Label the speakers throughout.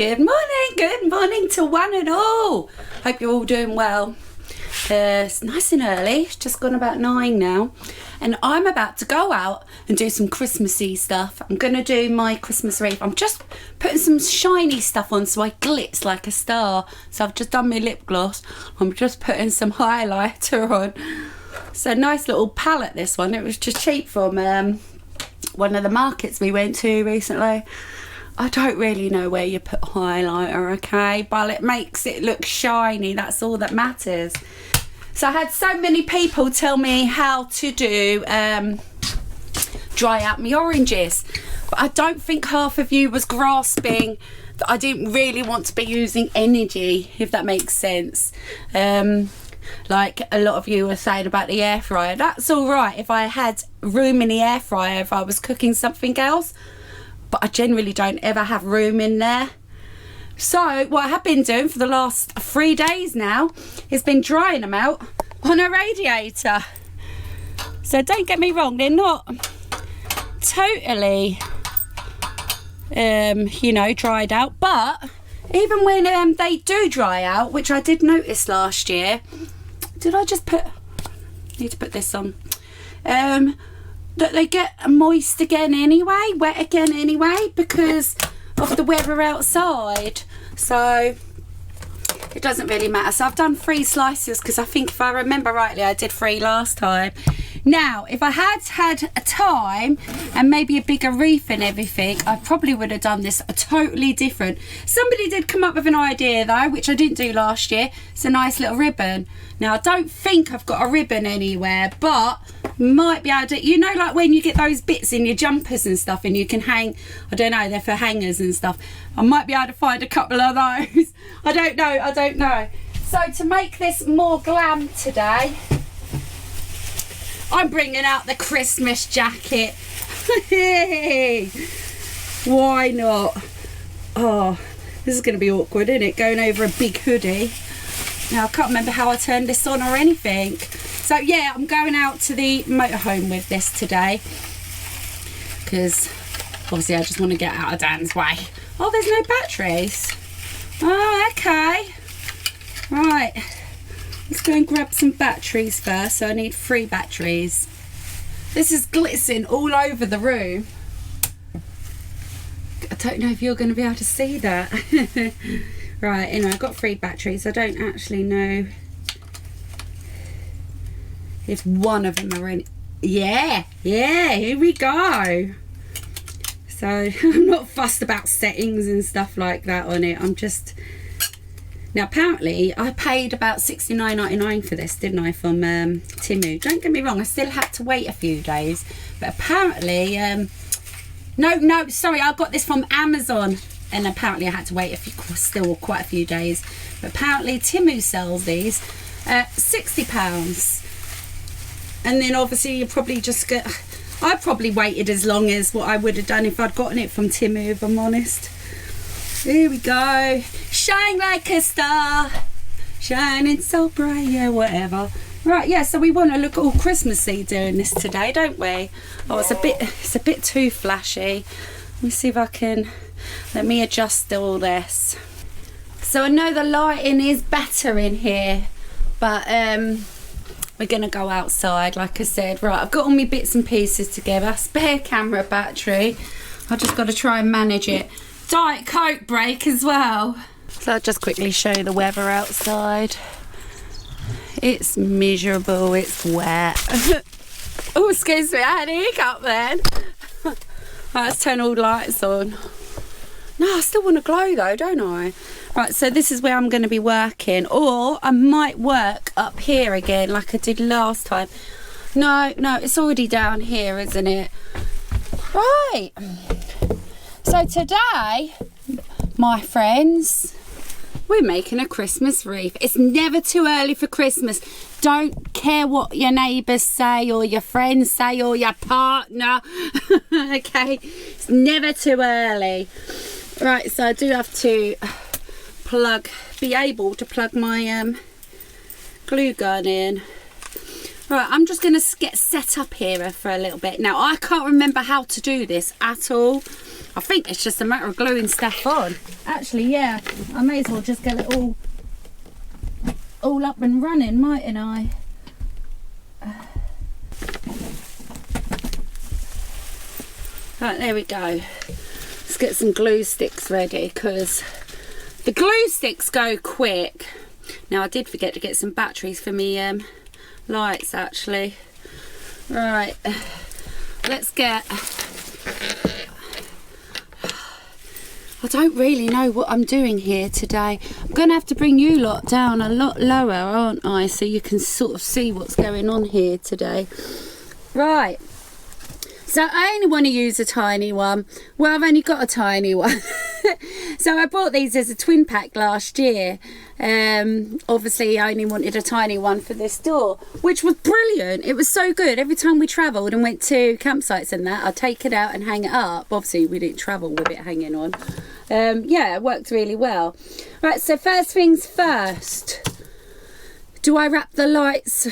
Speaker 1: Good morning to one and all. Hope you're all doing well. It's nice and early, it's just gone about 9 now, and I'm about to go out and do some Christmassy stuff. I'm going to do my Christmas wreath. I'm just putting some shiny stuff on so I glitz like a star. So I've just done my lip gloss, I'm just putting some highlighter on. So nice little palette, this one. It was just cheap from one of the markets we went to recently. I don't really know where you put highlighter, okay, but it makes it look shiny, that's all that matters. So I had so many people tell me how to do dry out my oranges, but I don't think half of you was grasping that I didn't really want to be using energy, if that makes sense. Like a lot of you were saying about the air fryer, that's all right if I had room in the air fryer if I was cooking something else, but I generally don't ever have room in there. So what I have been doing for the last 3 days now is been drying them out on a radiator. So don't get me wrong, they're not totally you know, dried out, but even when they do dry out, which I did notice last year, did I just put, need to put this on, that they get moist again anyway, wet again anyway, because of the weather outside. So it doesn't really matter. So I've done 3 slices because I think, if I remember rightly, I did 3 last time. Now if I had a time and maybe a bigger wreath and everything, I probably would have done this totally different. Somebody did come up with an idea though, which I didn't do last year. It's a nice little ribbon. Now I don't think I've got a ribbon anywhere, but might be able to, you know, like when you get those bits in your jumpers and stuff and you can hang, I don't know, they're for hangers and stuff. I might be able to find a couple of those. I don't know. So to make this more glam today, I'm bringing out the Christmas jacket. Why not? Oh, this is going to be awkward, isn't it? Going over a big hoodie. Now I can't remember how I turned this on or anything. So yeah, I'm going out to the motorhome with this today because obviously I just want to get out of Dan's way. Oh, there's no batteries. Oh, okay. Right. Let's go and grab some batteries first. So I need 3 batteries. This is glitzing all over the room. I don't know if you're going to be able to see that. Right, anyway, I've got 3 batteries. I don't actually know if one of them are in. Yeah, here we go. So I'm not fussed about settings and stuff like that on it. I'm just, now apparently I paid about $69.99 for this, didn't I, from Temu. Don't get me wrong, I still had to wait a few days, but apparently no, sorry, I got this from Amazon, and apparently I had to wait still quite a few days, but apparently Temu sells these at £60. And then obviously you probably just get, I probably waited as long as what I would have done if I'd gotten it from Temu, if I'm honest. Here we go. Shine like a star, shining so bright, yeah, whatever. Right, yeah, so we want to look all Christmassy doing this today, don't we? Oh, it's a bit too flashy. Let me see if I can, let me adjust all this. So I know the lighting is better in here, but we're gonna go outside, like I said. Right, I've got all my bits and pieces together. Spare camera battery. I just got to try and manage it. Diet Coke break as well. So I'll just quickly show you the weather outside. It's miserable, it's wet. Oh, excuse me, I had a hiccup then. Right, let's turn all the lights on. No, I still want to glow though, don't I? Right, so this is where I'm going to be working, or I might work up here again like I did last time. No, it's already down here, isn't it? Right. So today, my friends, we're making a Christmas wreath. It's never too early for Christmas. Don't care what your neighbours say or your friends say or your partner. Okay, it's never too early. Right, so I do have to be able to plug my glue gun in. Right, I'm just going to get set up here for a little bit. Now, I can't remember how to do this at all. I think it's just a matter of gluing stuff on. Actually, yeah, I may as well just get it all up and running, mightn't I? Right, there we go. Let's get some glue sticks ready, because the glue sticks go quick. Now, I did forget to get some batteries for me lights, actually. Right, let's get... I don't really know what I'm doing here today. I'm going to have to bring you lot down a lot lower, aren't I? So you can sort of see what's going on here today. Right. So I only want to use a tiny one. Well, I've only got a tiny one. So I bought these as a twin pack last year. Obviously, I only wanted a tiny one for this door, which was brilliant. It was so good. Every time we travelled and went to campsites and that, I'd take it out and hang it up. Obviously, we didn't travel with it hanging on. Yeah, it worked really well. Right, so first things first. Do I wrap the lights?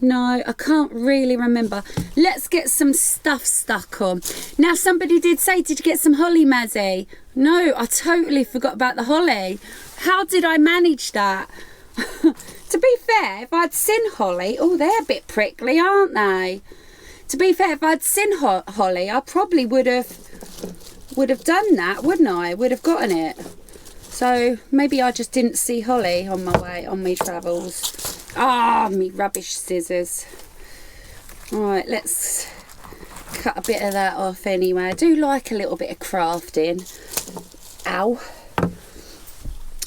Speaker 1: No, I can't really remember. Let's get some stuff stuck on. Now, somebody did say, did you get some holly, Mazzy? No, I totally forgot about the holly. How did I manage that? To be fair, if I'd seen holly... Oh, they're a bit prickly, aren't they? To be fair, if I'd seen holly, I probably would have done that, wouldn't I? Would have gotten it. So maybe I just didn't see holly on my way, on my travels. Ah, me rubbish scissors. Alright, let's cut a bit of that off anyway. I do like a little bit of crafting. Ow.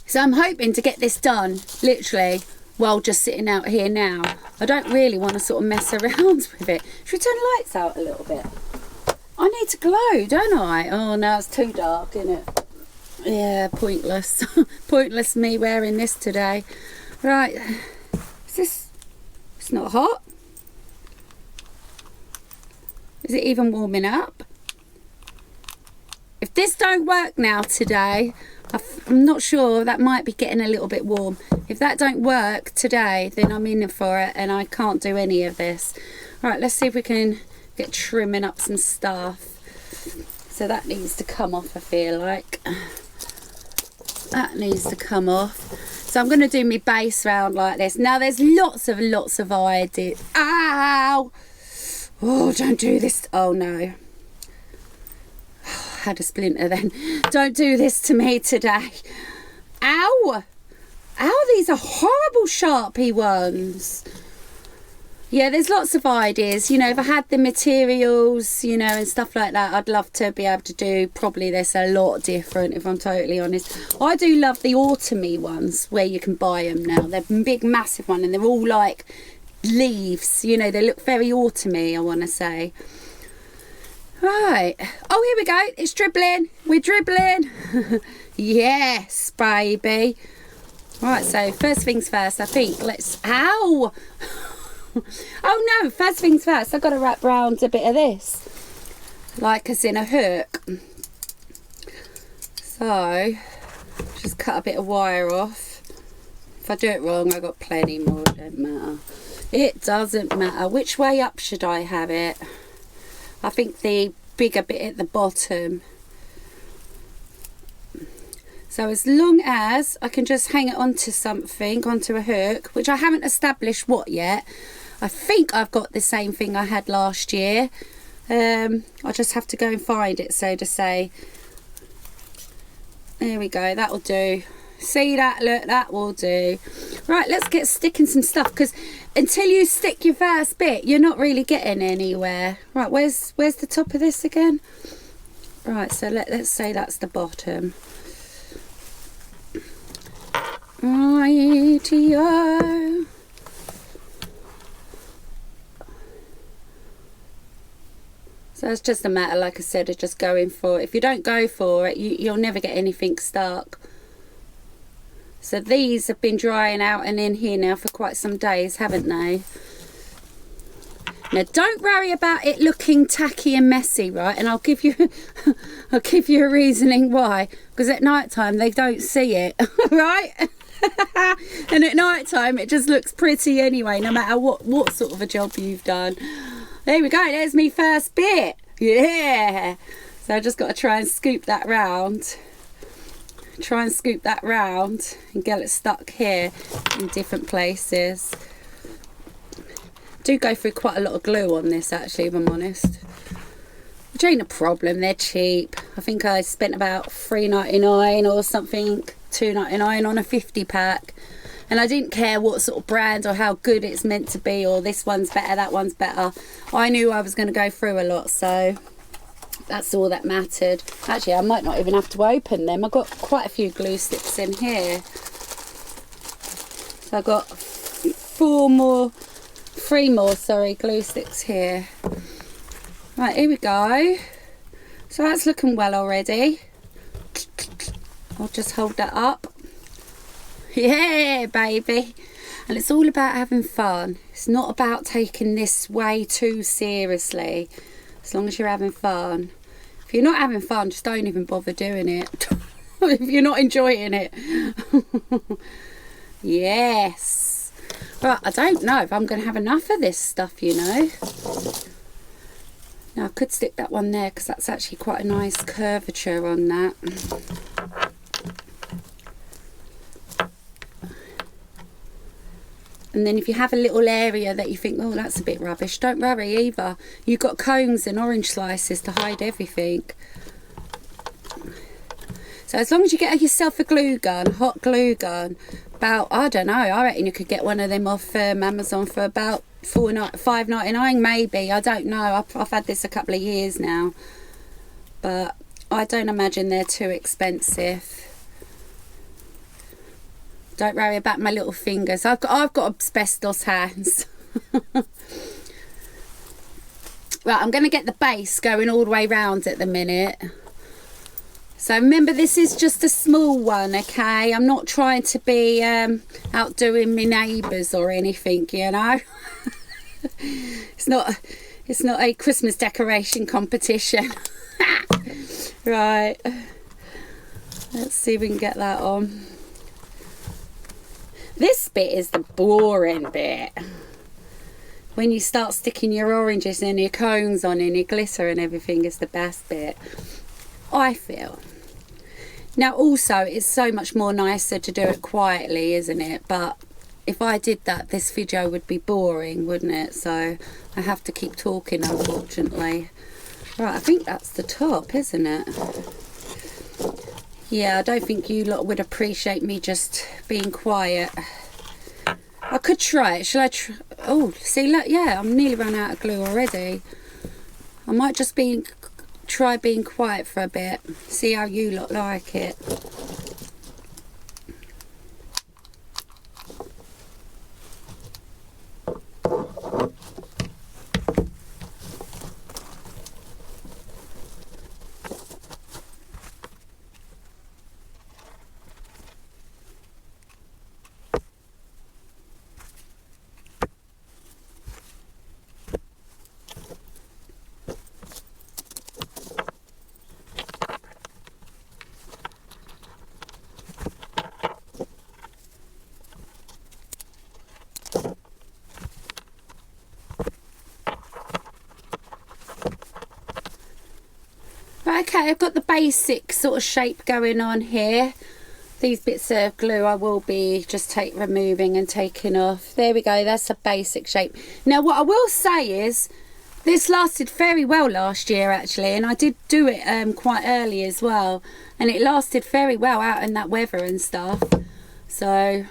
Speaker 1: So I'm hoping to get this done, literally, while just sitting out here now. I don't really want to sort of mess around with it. Should we turn the lights out a little bit? I need to glow, don't I? Oh, no, it's too dark, isn't it? Yeah, pointless. Pointless me wearing this today. Right. Is this... It's not hot. Is it even warming up? If this don't work now today, I'm not sure, that might be getting a little bit warm. If that don't work today, then I'm in for it and I can't do any of this. Right, let's see if we can get trimming up some stuff. So that needs to come off, I feel like. That needs to come off. So I'm going to do my base round like this. Now there's lots of ideas. Ow! Oh, don't do this. Oh no. Had a splinter then. Don't do this to me today. Ow! Ow, these are horrible Sharpie ones. Yeah, there's lots of ideas. You know, if I had the materials, you know, and stuff like that, I'd love to be able to do probably this a lot different, if I'm totally honest. I do love the autumny ones where you can buy them now. They're big, massive one, and they're all like leaves. You know, they look very autumny, I want to say. Right. Oh, here we go. It's dribbling. We're dribbling. Yes, baby. Right, so first things first, I think. Let's... Ow! Oh no, first things first, I've got to wrap round a bit of this, like as in a hook. So just cut a bit of wire off. If I do it wrong, I've got plenty more. It don't matter. It doesn't matter. Which way up should I have it? I think the bigger bit at the bottom. So as long as I can just hang it onto something, onto a hook, which I haven't established what yet. I think I've got the same thing I had last year. I'll just have to go and find it, so to say. There we go, that'll do. See that? Look, that will do. Right, let's get sticking some stuff, because until you stick your first bit, you're not really getting anywhere. Right, where's the top of this again? Right, so let's say that's the bottom. Rightio. So it's just a matter, like I said, of just going for it. If you don't go for it, you'll never get anything stuck. So these have been drying out and in here now for quite some days, haven't they? Now don't worry about it looking tacky and messy, right? And I'll give you a reasoning why. Because at night time they don't see it, right? And at night time it just looks pretty anyway, no matter what sort of a job you've done. There we go, there's me first bit. Yeah. So I just got to try and scoop that round. Try and scoop that round and get it stuck here in different places. Do go through quite a lot of glue on this actually, if I'm honest. Which ain't a problem, they're cheap. I think I spent about $3.99 or something, $2.99 on a 50 pack. And I didn't care what sort of brand or how good it's meant to be, or this one's better, that one's better. I knew I was going to go through a lot, so that's all that mattered. Actually, I might not even have to open them. I've got quite a few glue sticks in here. So I've got three more glue sticks here. Right, here we go. So that's looking well already. I'll just hold that up. Yeah, baby. And it's all about having fun. It's not about taking this way too seriously. As long as you're having fun. If you're not having fun, just don't even bother doing it. If you're not enjoying it. Yes. Right, I don't know if I'm going to have enough of this stuff, you know. Now I could stick that one there because that's actually quite a nice curvature on that. And then if you have a little area that you think, oh, that's a bit rubbish, don't worry either. You've got cones and orange slices to hide everything. So as long as you get yourself a glue gun, hot glue gun, about, I don't know, I reckon you could get one of them off Amazon for about $5.99 maybe. I don't know. I've had this a couple of years now. But I don't imagine they're too expensive. Don't worry about my little fingers. I've got asbestos hands. Right, I'm going to get the base going all the way round at the minute. So remember, this is just a small one, okay? I'm not trying to be outdoing my neighbours or anything, you know. It's not a Christmas decoration competition. Right. Let's see if we can get that on. This bit is the boring bit. When you start sticking your oranges and your cones on and your glitter and everything is the best bit, I feel. Now also, it's so much more nicer to do it quietly, isn't it? But if I did that, this video would be boring, wouldn't it? So I have to keep talking, unfortunately. Right, I think that's the top, isn't it? Yeah, I don't think you lot would appreciate me just being quiet. I could try it. Shall I try? Oh, see, look, yeah, I'm nearly run out of glue already. I might just try being quiet for a bit. See how you lot like it. Okay, I've got the basic sort of shape going on here. These bits of glue I will be just removing and taking off. There we go, that's a basic shape. Now what I will say is, this lasted very well last year actually, and I did do it quite early as well, and it lasted very well out in that weather and stuff. So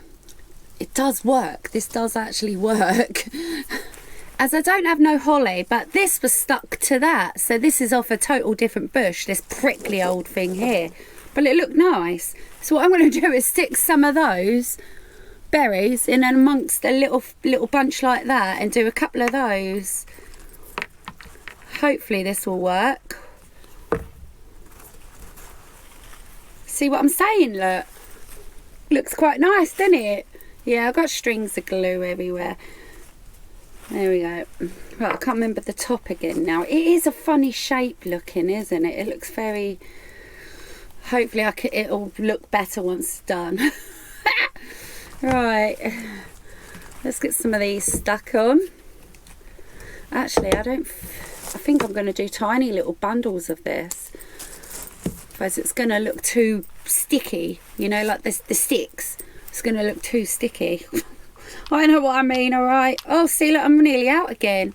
Speaker 1: it does work. This does actually work. As I don't have no holly, but this was stuck to that. So this is off a total different bush, this prickly old thing here. But it looked nice. So what I'm going to do is stick some of those berries in amongst a little bunch like that and do a couple of those. Hopefully this will work. See what I'm saying, look. Looks quite nice, doesn't it? Yeah, I've got strings of glue everywhere. There we go. Right, I can't remember the top again now. It is a funny shape looking, isn't it? It looks very... Hopefully it'll look better once it's done. Right. Let's get some of these stuck on. Actually, I think I'm going to do tiny little bundles of this. otherwise it's going to look too sticky, you know, like the sticks. It's going to look too sticky. I know what I mean, all right. Oh, see, look, I'm nearly out again.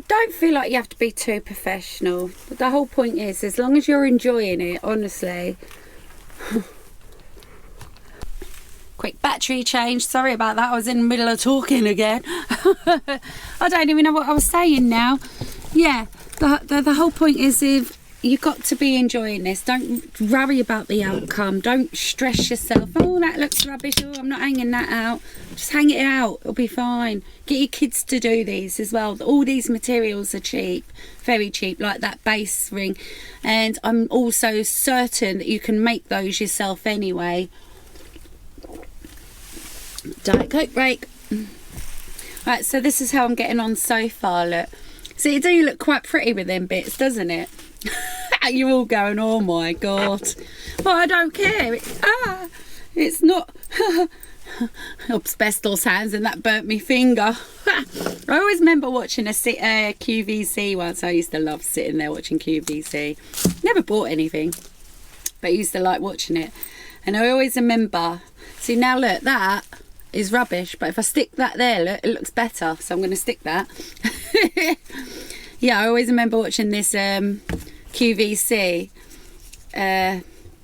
Speaker 1: Don't feel like you have to be too professional. But the whole point is, as long as you're enjoying it, honestly. Quick battery change. Sorry about that. I was in the middle of talking again. I don't even know what I was saying now. Yeah, the whole point is, if you've got to be enjoying this, don't worry about the outcome. Don't stress yourself. Oh, that looks rubbish. Oh, I'm not hanging that out. Just hang it out. It'll be fine. Get your kids to do these as well. All these materials are cheap, very cheap, like that base ring. And I'm also certain that you can make those yourself anyway. Diet Coke break. Right, so this is how I'm getting on so far. Look, so you do look quite pretty with them bits, doesn't it? You're all going, oh my god. Well, I don't care. It's not asbestos hands, and that burnt me finger. I always remember watching a QVC once. I used to love sitting there watching QVC. Never bought anything, but I used to like watching it. And I always remember, see now look, that is rubbish, but if I stick that there, look, it looks better, so I'm going to stick that. Yeah, I always remember watching this QVC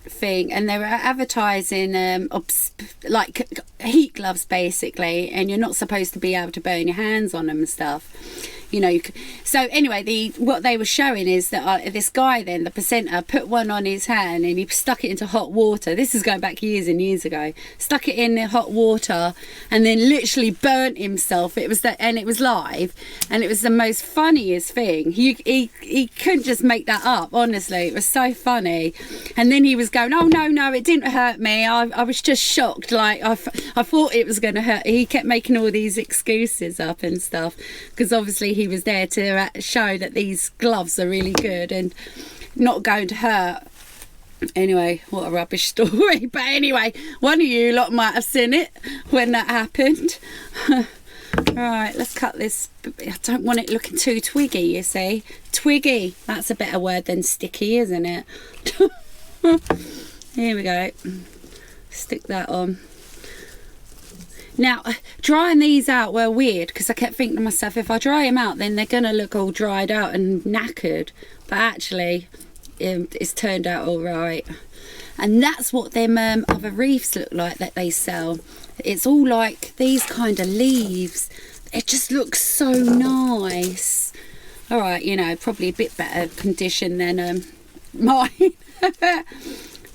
Speaker 1: thing, and they were advertising like heat gloves basically, and you're not supposed to be able to burn your hands on them and stuff, you know. So anyway, what they were showing is that this guy then, the presenter, put one on his hand and he stuck it into hot water. This is going back years and years ago. Stuck it in the hot water and then literally burnt himself. It was that, and it was live, and it was the most funniest thing. He couldn't just make that up, honestly. It was so funny. And then he was going, oh no, it didn't hurt me. I was just shocked. Like I thought it was going to hurt. He kept making all these excuses up and stuff, because obviously he was there to show that these gloves are really good and not going to hurt. Anyway, what a rubbish story. But anyway, one of you lot might have seen it when that happened. Right, let's cut this. I don't want it looking too twiggy, you see. Twiggy, that's a better word than sticky, isn't it? Here we go. Stick that on. Now, drying these out were weird, because I kept thinking to myself, if I dry them out, then they're going to look all dried out and knackered. But actually, it's turned out all right. And that's what them other wreaths look like that they sell. It's all like these kind of leaves. It just looks so nice. All right, you know, probably a bit better condition than mine. All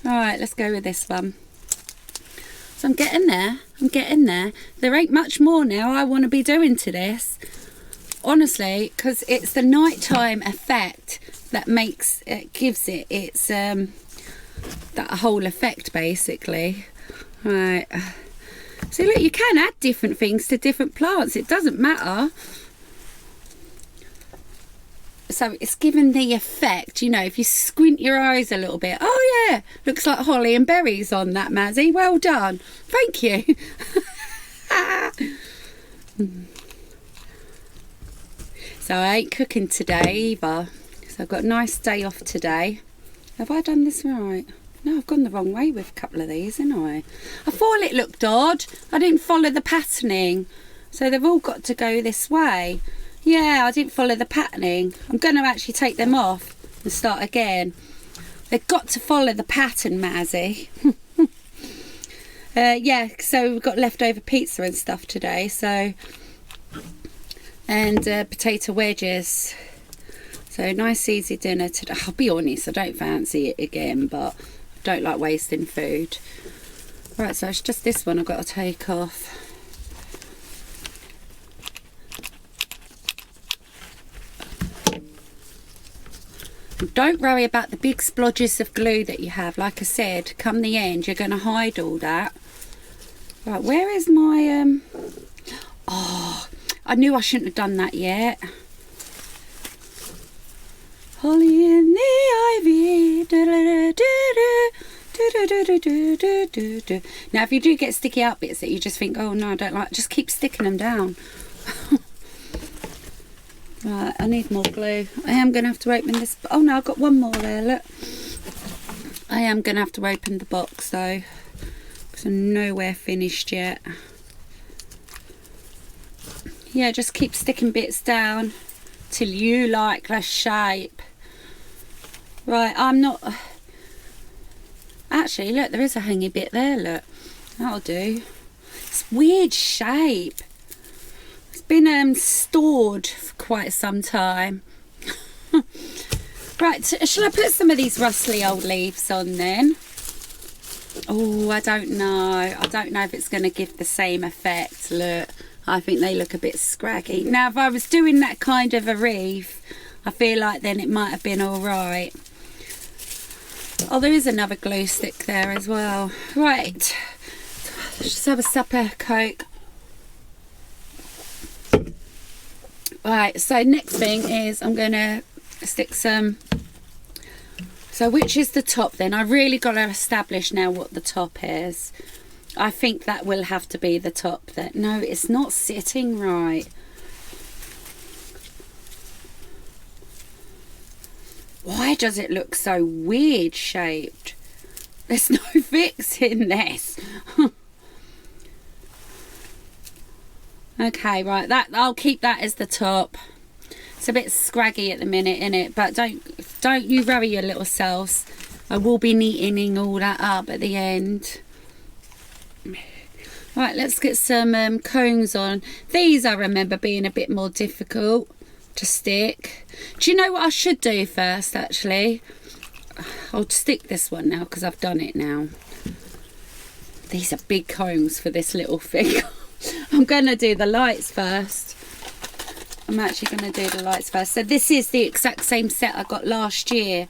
Speaker 1: right, let's go with this one. So I'm getting there. There ain't much more now I want to be doing to this, honestly, because it's the nighttime effect that makes it, gives it its that whole effect basically. Right, so look, you can add different things to different plants, it doesn't matter. So it's given the effect, you know, if you squint your eyes a little bit. Oh yeah, looks like holly and berries on that, Mazzy. Well done. Thank you. So I ain't cooking today either. So I've got a nice day off today. Have I done this right? No, I've gone the wrong way with a couple of these, haven't I? I thought it looked odd. I didn't follow the patterning. So they've all got to go this way. Yeah, I didn't follow the patterning. I'm going to actually take them off and start again. They've got to follow the pattern, Mazzy. Yeah, so we've got leftover pizza and stuff today. So, and potato wedges. So nice easy dinner today. I'll be honest, I don't fancy it again, but I don't like wasting food. Right, so it's just this one I've got to take off. Don't worry about the big splodges of glue that you have. Like I said, come the end, you're going to hide all that. Right, where is my... Oh, I knew I shouldn't have done that yet. Holly in the ivy. Da, da, da, Now if you do get sticky out bits that you just think, oh no, I don't like, just keep sticking them down. Right, I need more glue. I am going to have to open this. Oh no, I've got one more there, look. I am going to have to open the box though, because I'm nowhere finished yet. Yeah, just keep sticking bits down till you like the shape. Right, I'm not... Actually, look, there is a hangy bit there, look. That'll do. It's weird shape. It's been stored for quite some time. Right, shall I put some of these rustly old leaves on then? Oh, I don't know. I don't know if it's going to give the same effect. Look, I think they look a bit scraggy. Now, if I was doing that kind of a wreath, I feel like then it might have been all right. Oh, there is another glue stick there as well. Right, let's just have a supper Coke. Right, so next thing is I'm going to stick some... So which is the top then? I really got to establish now what the top is. I think that will have to be the top then. No, it's not sitting right. Why does it look so weird shaped? There's no fixing this. Okay, right, that I'll keep that as the top. It's a bit scraggy at the minute, innit? But don't you worry your little selves. I will be neatening all that up at the end. Right, let's get some cones on. These I remember being a bit more difficult to stick. Do you know what I should do first, actually? I'll stick this one now because I've done it now. These are big cones for this little thing. I'm going to do the lights first. I'm actually going to do the lights first. So this is the exact same set I got last year.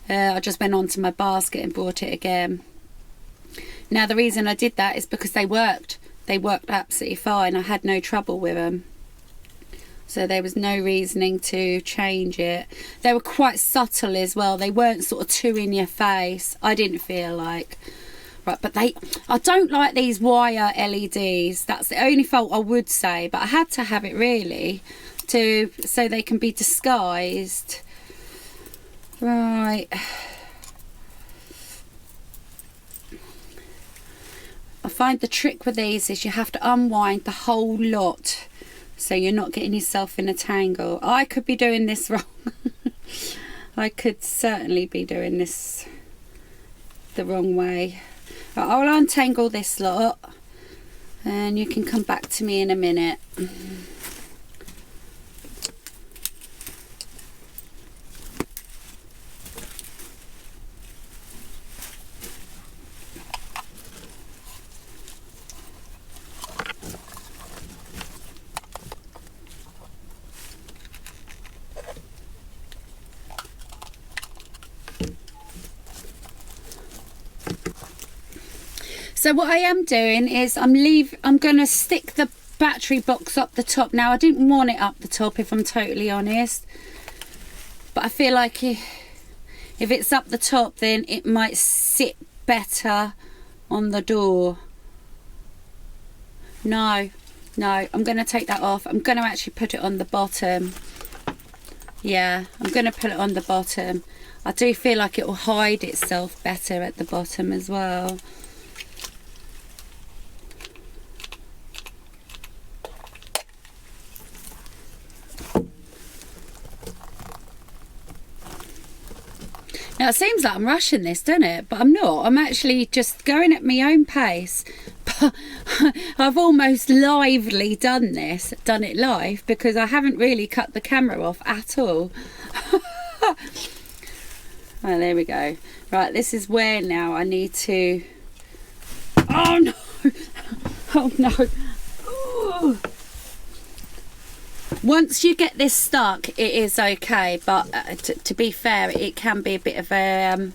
Speaker 1: I just went onto my basket and bought it again. Now the reason I did that is because they worked. They worked absolutely fine. I had no trouble with them. So there was no reasoning to change it. They were quite subtle as well. They weren't sort of too in your face. I didn't feel like. Right, but I don't like these wire LEDs. That's the only fault I would say. But I had to have it really so they can be disguised. Right. I find the trick with these is you have to unwind the whole lot so you're not getting yourself in a tangle. I could be doing this wrong. I could certainly be doing this the wrong way. Right, I'll untangle this lot and you can come back to me in a minute. So what I am doing is I'm going to stick the battery box up the top. Now I didn't want it up the top if I'm totally honest, but I feel like if it's up the top then it might sit better on the door. No, I'm going to take that off. I'm going to actually put it on the bottom. Yeah, I'm going to put it on the bottom. I do feel like it will hide itself better at the bottom as well. Now it seems like I'm rushing this, doesn't it? But I'm not. I'm actually just going at my own pace. But I've almost lively done it live because I haven't really cut the camera off at all. Well, there we go. Right, this is where now I need to... Oh no! Oh no! Ooh. Once you get this stuck, it is okay, but to be fair, it can be a bit of a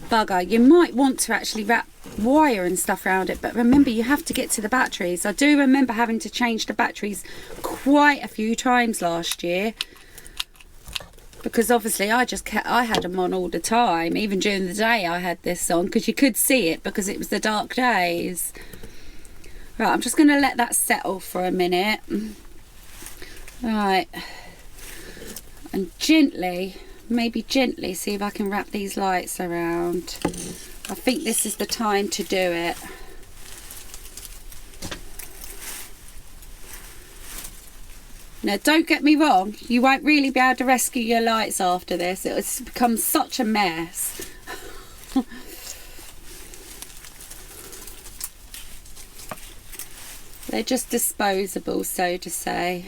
Speaker 1: bugger. You might want to actually wrap wire and stuff around it, but remember you have to get to the batteries. I do remember having to change the batteries quite a few times last year because obviously I had them on all the time. Even during the day I had this on, because you could see it because it was the dark days. Right, I'm just going to let that settle for a minute. Right, and gently, maybe gently, see if I can wrap these lights around. I think this is the time to do it. Now, don't get me wrong, you won't really be able to rescue your lights after this. It's become such a mess. They're just disposable, so to say.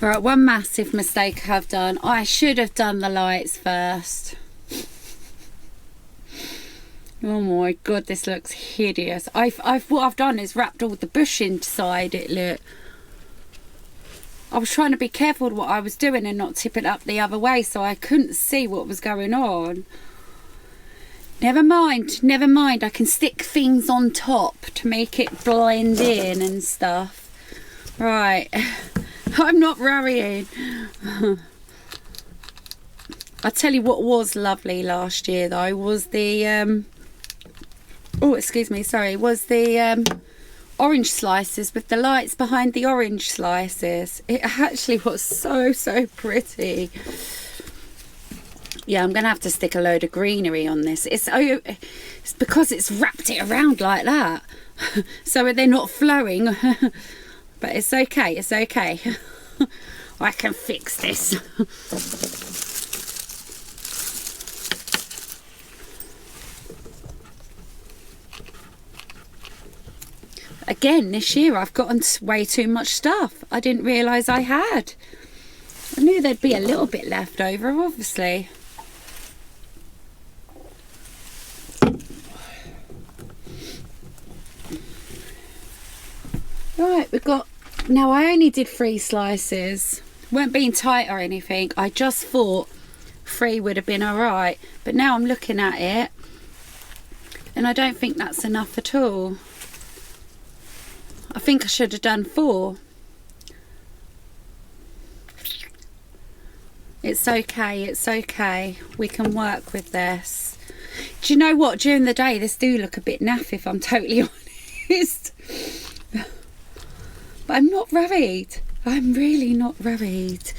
Speaker 1: Right, one massive mistake I've done. I should have done the lights first. Oh my god, this looks hideous. What I've done is wrapped all the bush inside it. Look, I was trying to be careful with what I was doing and not tip it up the other way, so I couldn't see what was going on. Never mind, never mind. I can stick things on top to make it blend in and stuff. Right. I'm not worrying. I tell you what was lovely last year though was the oh, excuse me, sorry, was the orange slices with the lights behind the orange slices. It actually was so pretty. Yeah, I'm gonna have to stick a load of greenery on this. It's because it's wrapped it around like that, so they're not flowing. But it's okay, it's okay. I can fix this. Again, this year I've gotten way too much stuff. I didn't realise I had. I knew there'd be a little bit left over, obviously. Right, we've got... Now, I only did 3 slices. Weren't being tight or anything. I just thought 3 would have been alright. But now I'm looking at it, and I don't think that's enough at all. I think I should have done 4. It's okay, it's okay. We can work with this. Do you know what? During the day, this do look a bit naff, if I'm totally honest. But I'm not worried. I'm really not worried.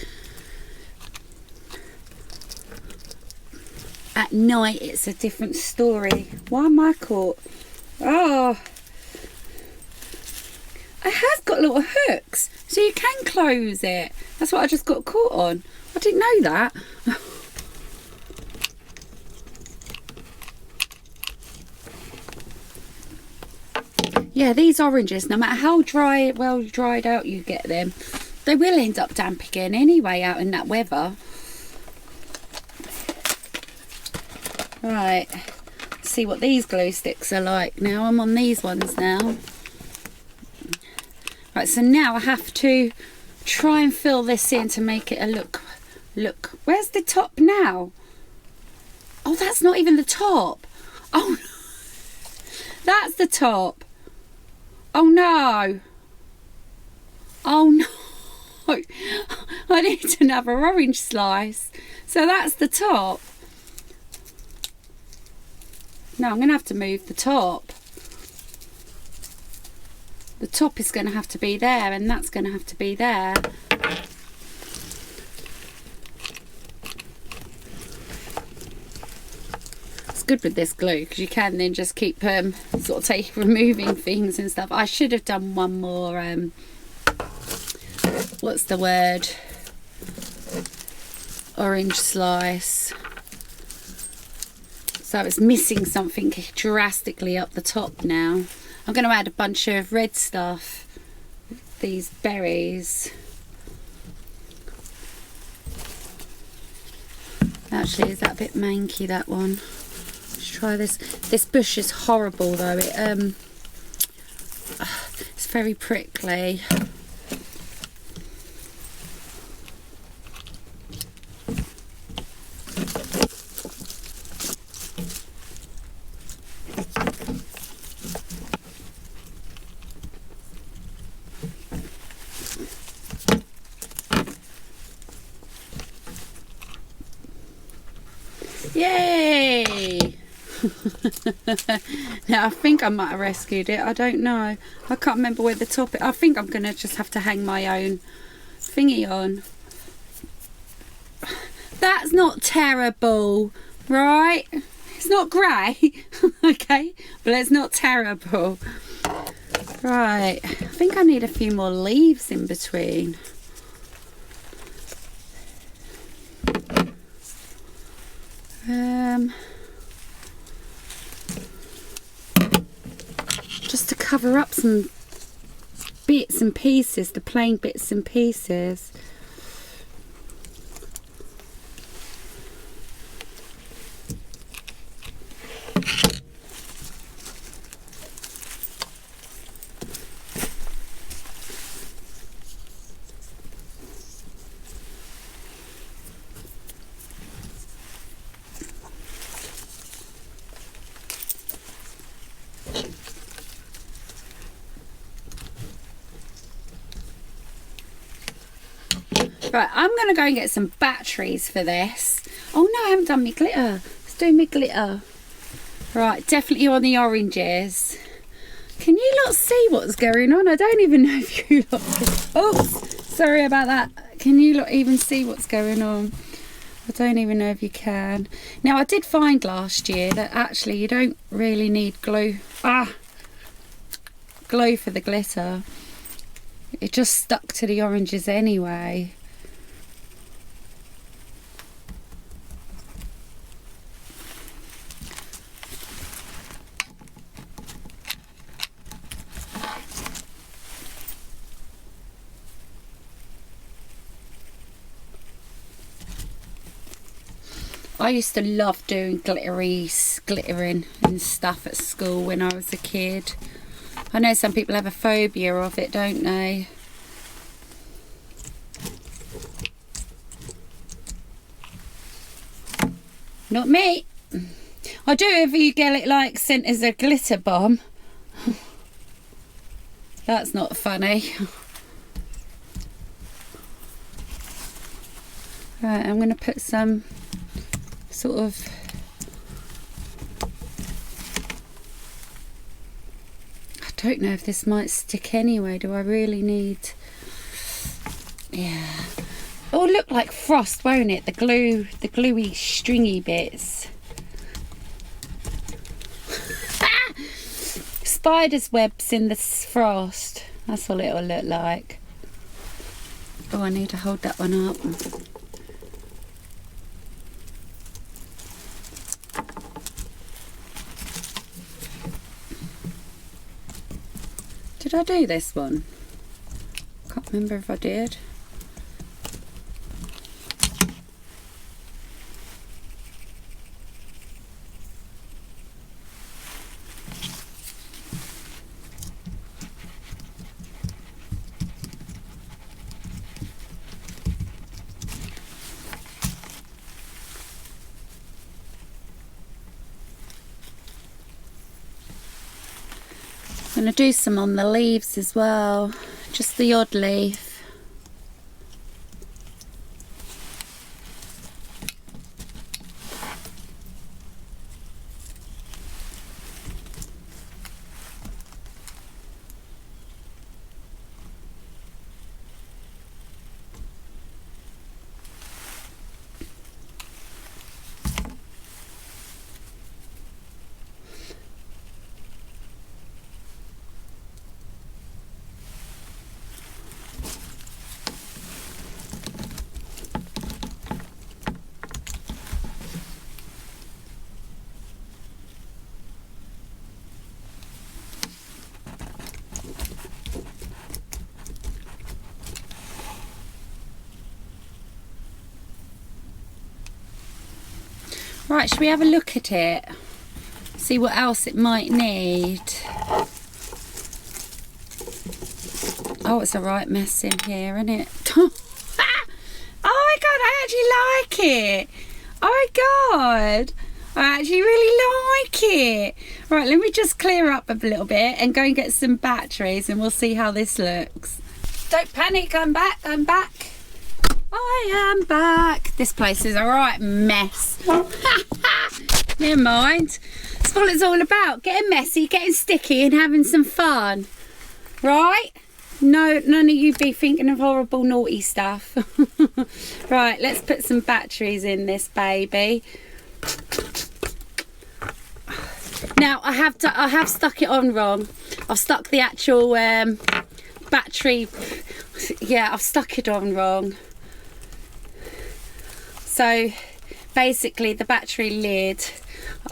Speaker 1: At night, it's a different story. Why am I caught? Oh, I have got little hooks, so you can close it. That's what I just got caught on. I didn't know that. Yeah, these oranges, no matter how well dried out you get them, they will end up damp again anyway out in that weather. Right, let's see what these glue sticks are like now. I'm on these ones now. Right, so now I have to try and fill this in to make it a look. Where's the top now? Oh, that's not even the top. Oh, that's the top. Oh no. Oh no. I need another orange slice. So that's the top. No, I'm going to have to move the top. The top is going to have to be there, and that's going to have to be there. It's good with this glue because you can then just keep sort of removing things and stuff. I should have done one more what's the word, orange slice. So it's missing something drastically up the top now. I'm going to add a bunch of red stuff, these berries. Actually, is that a bit manky, that one? Let's try this. This bush is horrible though. It's very prickly. Yay! Now I think I might have rescued it. I don't know. I can't remember where the top is. I think I'm going to just have to hang my own thingy on. That's not terrible, right? It's not grey, okay? But it's not terrible. Right, I think I need a few more leaves in between. Just to cover up some bits and pieces, the plain bits and pieces. Right, I'm going to go and get some batteries for this. Oh no, I haven't done my glitter. Let's do my glitter. Right, definitely on the oranges. Can you lot see what's going on? I don't even know if you lot can. Oops, sorry about that. Can you lot even see what's going on? I don't even know if you can. Now, I did find last year that actually you don't really need glue. Glue for the glitter. It just stuck to the oranges anyway. I used to love doing glittering and stuff at school when I was a kid. I know some people have a phobia of it, don't they? Not me. I do if you get it like sent as a glitter bomb. That's not funny. Right, I'm going to put some sort of I don't know if this might stick anyway. Do I really need? Yeah. It'll look like frost, won't it? The gluey stringy bits. Spider's webs in the frost. That's what it'll look like. Oh, I need to hold that one up. Did I do this one? Can't remember if I did. I'm going to do some on the leaves as well, just the odd leaf. Right, should we have a look at it? See what else it might need. Oh, it's a right mess in here, isn't it? Oh my god, I actually like it. Oh my god, I actually really like it. Right, let me just clear up a little bit and go and get some batteries and we'll see how this looks. Don't panic, I'm back, I'm back. I am back. This place is a right mess. Never mind. That's what it's all about. Getting messy, getting sticky and having some fun. Right? No, none of you be thinking of horrible naughty stuff. Right, let's put some batteries in this baby. Now I have stuck it on wrong. I've stuck the actual battery. Yeah, I've stuck it on wrong. So basically the battery lid.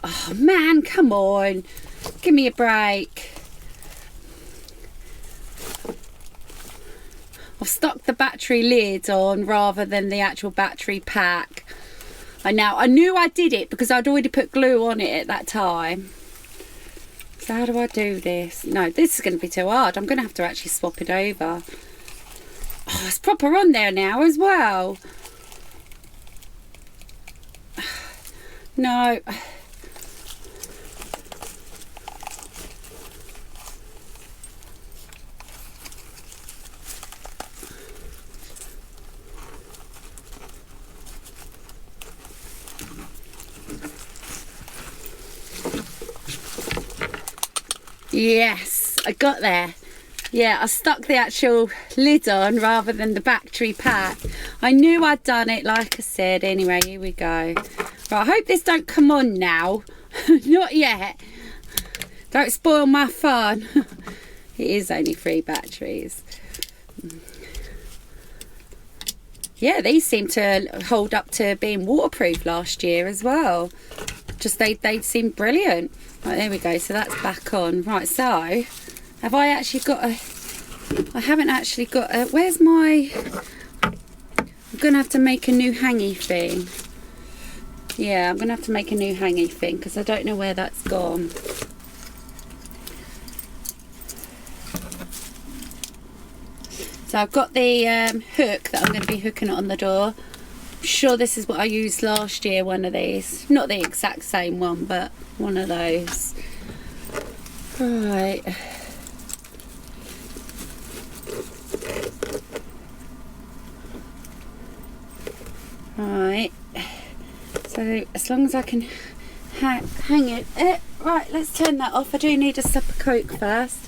Speaker 1: Oh man, come on, give me a break. I've stuck the battery lid on rather than the actual battery pack. I knew I did it because I'd already put glue on it at that time. So how do I do this? No, this is going to be too hard. I'm going to have to actually swap it over. Oh, it's proper on there now as well. No. Yes, I got there. Yeah, I stuck the actual lid on rather than the battery pack. I knew I'd done it, like I said. Anyway, here we go. Right, I hope this don't come on now. Not yet. Don't spoil my fun. It is only 3 batteries. Yeah, these seem to hold up to being waterproof last year as well. Just they seem brilliant. Right, there we go. So that's back on. Right, so have I actually got a... I haven't actually got a... Where's my... I'm going to have to make a new hangy thing. Yeah, I'm going to have to make a new hangy thing because I don't know where that's gone. So I've got the hook that I'm going to be hooking it on the door. I'm sure this is what I used last year, one of these. Not the exact same one, but one of those. Right. Right. So as long as I can hang it. Right, let's turn that off. I do need a sup of Coke first.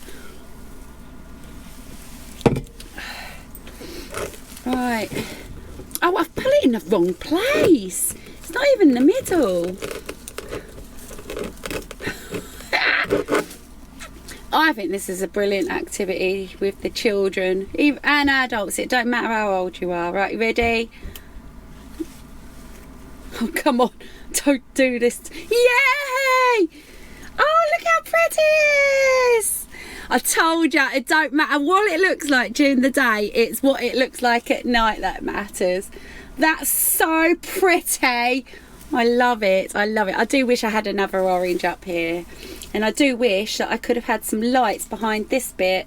Speaker 1: Right. Oh, I've put it in the wrong place. It's not even in the middle. I think this is a brilliant activity with the children and adults. It don't matter how old you are. Right, you ready? Oh, come on. Don't do this. Yay! Oh, look how pretty it is. I told you, it don't matter what it looks like during the day. It's what it looks like at night that matters. That's so pretty. I love it. I love it. I do wish I had another orange up here. And I do wish that I could have had some lights behind this bit,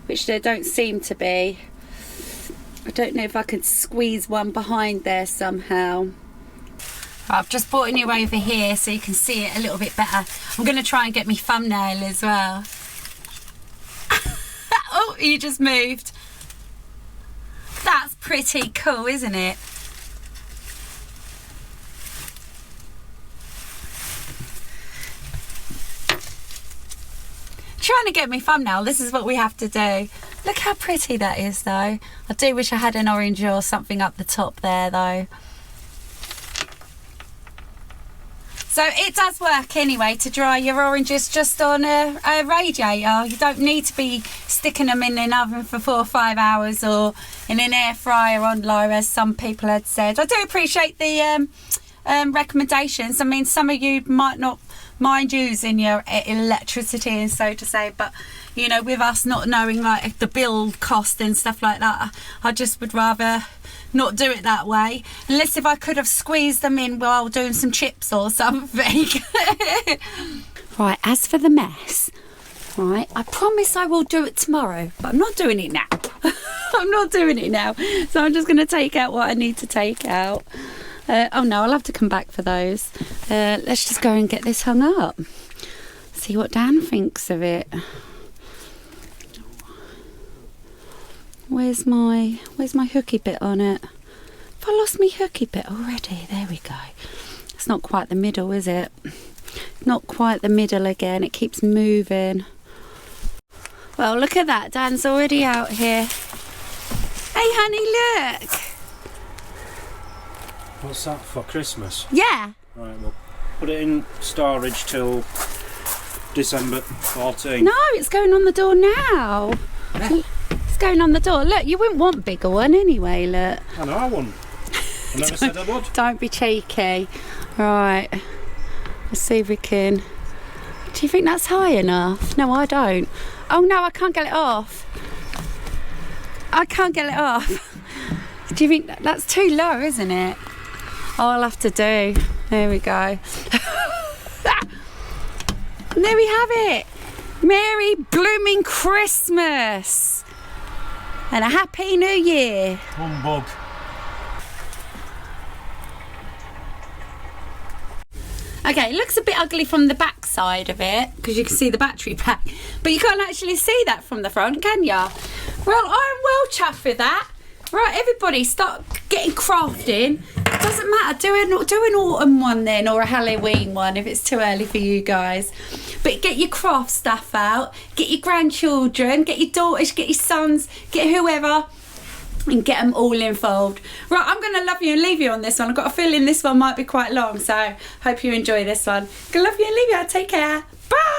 Speaker 1: which there don't seem to be. I don't know if I could squeeze one behind there somehow. I've just brought you over here so you can see it a little bit better. I'm going to try and get my thumbnail as well. Oh, you just moved. That's pretty cool, isn't it? Trying to get me thumbnail, this is what we have to do. Look how pretty that is though. I do wish I had an orange or something up the top there though. So it does work anyway to dry your oranges just on a radiator. You don't need to be sticking them in an oven for 4 or 5 hours or in an air fryer on low, as some people had said. I do appreciate the recommendations. I mean, some of you might not mind using your electricity and so to say, but you know, with us not knowing like the build cost and stuff like that, I just would rather not do it that way, unless if I could have squeezed them in while doing some chips or something. Right, as for the mess, right, I promise I will do it tomorrow, but I'm not doing it now. I'm not doing it now, so I'm just going to take out what I need to take out. Oh no, I'll have to come back for those. Let's just go and get this hung up. See what Dan thinks of it. Where's my hooky bit on it? Have I lost my hooky bit already? There we go. It's not quite the middle, is it? Not quite the middle again. It keeps moving. Well, look at that. Dan's already out here. Hey, honey, look.
Speaker 2: What's that for Christmas?
Speaker 1: Yeah.
Speaker 2: Right, we'll put it in storage till December 14.
Speaker 1: No, it's going on the door now. It's going on the door. Look, you wouldn't want bigger one anyway, look.
Speaker 2: I know I wouldn't. I never said I would.
Speaker 1: Don't be cheeky. Right. Let's see if we can... Do you think that's high enough? No, I don't. Oh no, I can't get it off. I can't get it off. Do you think that's too low, isn't it? Oh, I'll have to do. There we go. And there we have it. Merry blooming Christmas. And a happy new year.
Speaker 2: Humbug.
Speaker 1: Okay, it looks a bit ugly from the back side of it because you can see the battery pack, but you can't actually see that from the front, can ya? Well, I'm well chuffed with that. Right, everybody, start getting crafting. It doesn't matter, do an autumn one then, or a Halloween one if it's too early for you guys. But get your craft stuff out, get your grandchildren, get your daughters, get your sons, get whoever, and get them all involved. Right, I'm going to love you and leave you on this one. I've got a feeling this one might be quite long, so hope you enjoy this one. Gonna love you and leave you. Take care. Bye.